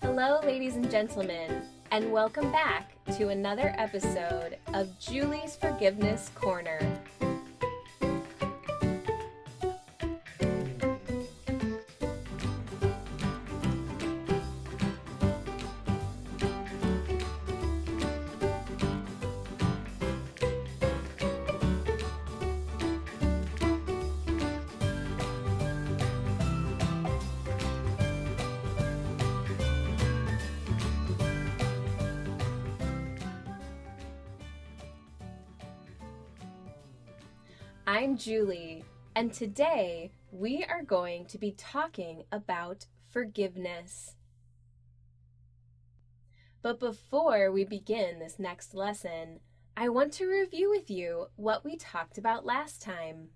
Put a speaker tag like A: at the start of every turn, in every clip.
A: Hello, ladies and gentlemen, and welcome back to another episode of Julie's Forgiveness Corner. I'm Julie, and today we are going to be talking about forgiveness. But before we begin this next lesson, I want to review with you what we talked about last time.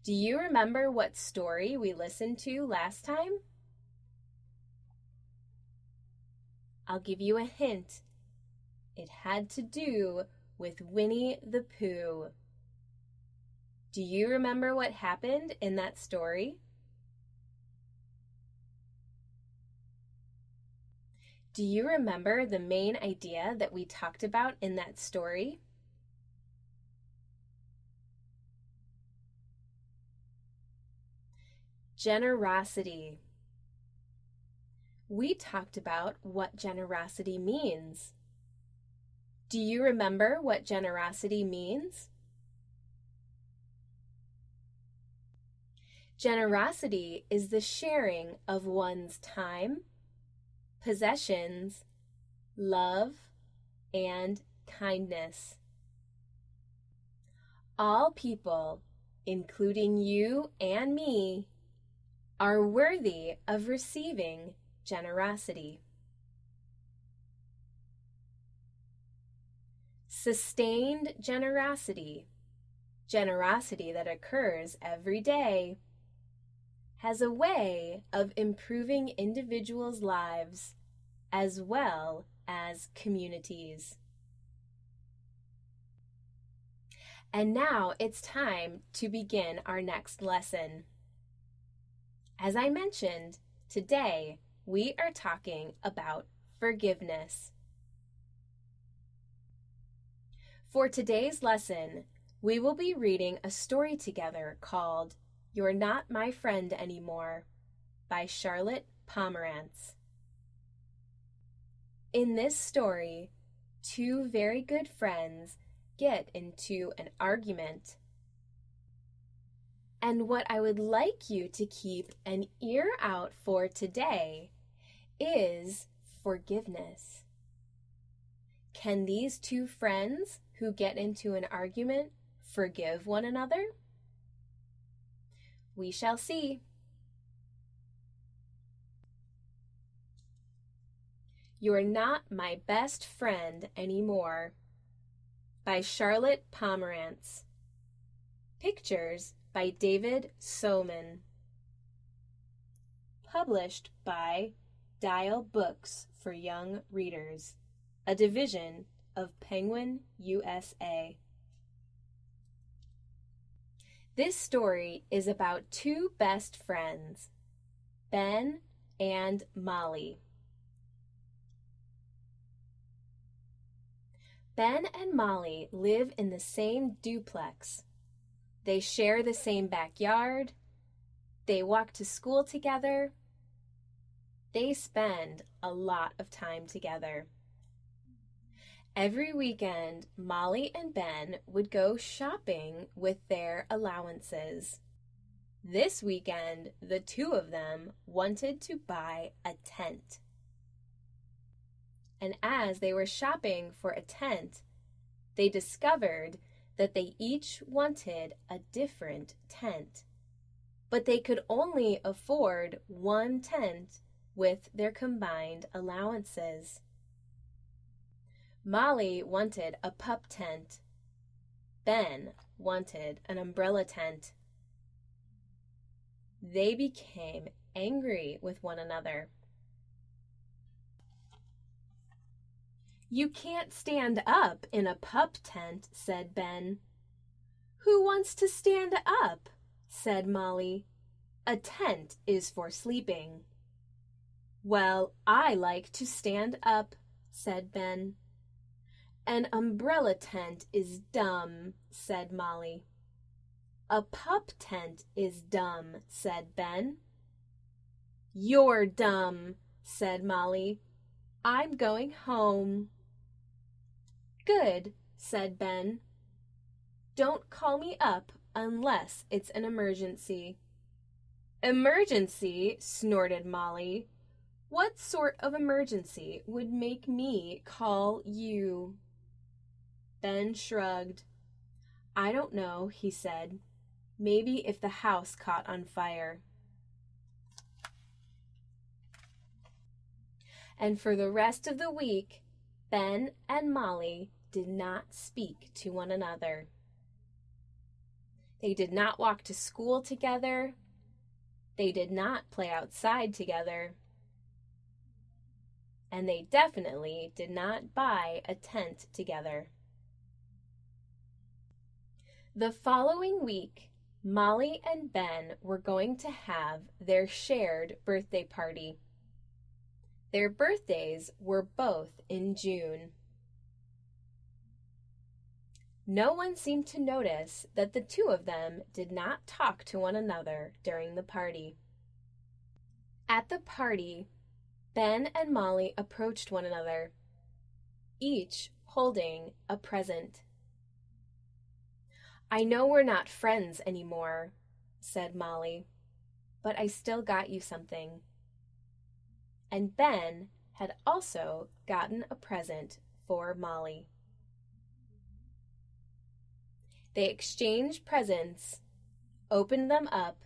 A: Do you remember what story we listened to last time? I'll give you a hint. It had to do with Winnie the Pooh. Do you remember what happened in that story? Do you remember the main idea that we talked about in that story? Generosity. We talked about what generosity means. Do you remember what generosity means? Generosity is the sharing of one's time, possessions, love, and kindness. All people, including you and me, are worthy of receiving generosity. Sustained generosity, generosity that occurs every day, has a way of improving individuals' lives as well as communities. And now it's time to begin our next lesson. As I mentioned, today we are talking about forgiveness. For today's lesson, we will be reading a story together called You're Not My Friend Anymore by Charlotte Pomerantz. In this story, two very good friends get into an argument. And what I would like you to keep an ear out for today is forgiveness. Can these two friends who get into an argument forgive one another? We shall see. You're Not My Best Friend Anymore by Charlotte Pomerantz. Pictures by David Soman. Published by Dial Books for Young Readers, a division of Penguin USA. This story is about two best friends, Ben and Molly. Ben and Molly live in the same duplex. They share the same backyard. They walk to school together. They spend a lot of time together. Every weekend, Molly and Ben would go shopping with their allowances. This weekend, the two of them wanted to buy a tent. And as they were shopping for a tent, they discovered that they each wanted a different tent. But they could only afford one tent with their combined allowances. Molly wanted a pup tent. Ben wanted an umbrella tent. They became angry with one another. "You can't stand up in a pup tent," said Ben. "Who wants to stand up?" said Molly. "A tent is for sleeping." Well, I like to stand up, said Ben. An umbrella tent is dumb, said Molly. A pup tent is dumb, said Ben. You're dumb, said Molly. I'm going home. Good, said Ben. Don't call me up unless it's an emergency. Emergency, snorted Molly. What sort of emergency would make me call you? Ben shrugged. I don't know, he said. Maybe if the house caught on fire. And for the rest of the week, Ben and Molly did not speak to one another. They did not walk to school together. They did not play outside together. And they definitely did not buy a tent together. The following week, Molly and Ben were going to have their shared birthday party. Their birthdays were both in June. No one seemed to notice that the two of them did not talk to one another during the party. At the party, Ben and Molly approached one another, each holding a present. I know we're not friends anymore, said Molly, but I still got you something. And Ben had also gotten a present for Molly. They exchanged presents, opened them up,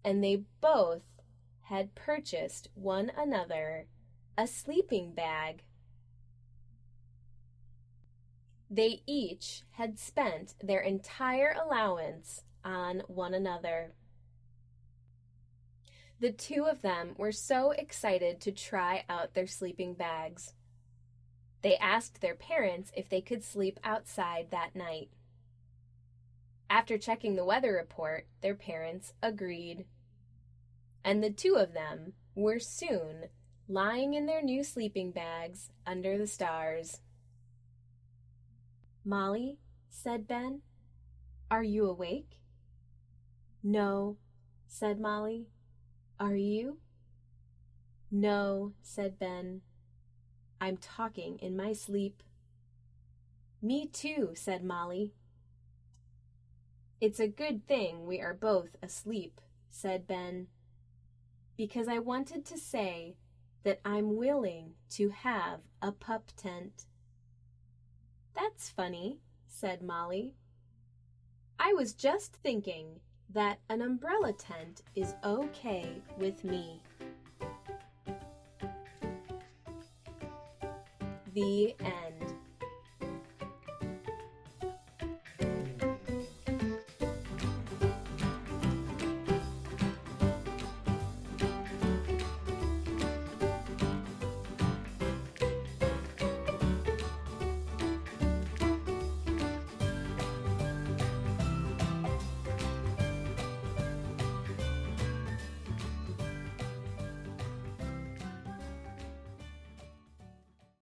A: and they both had purchased one another a sleeping bag. They each had spent their entire allowance on one another. The two of them were so excited to try out their sleeping bags. They asked their parents if they could sleep outside that night. After checking the weather report, their parents agreed. And the two of them were soon lying in their new sleeping bags under the stars. Molly, said Ben, are you awake? No, said Molly. Are you? No, said Ben. I'm talking in my sleep. Me too, said Molly. It's a good thing we are both asleep, said Ben, because I wanted to say that I'm willing to have a pup tent. That's funny, said Molly. I was just thinking that an umbrella tent is okay with me. The end.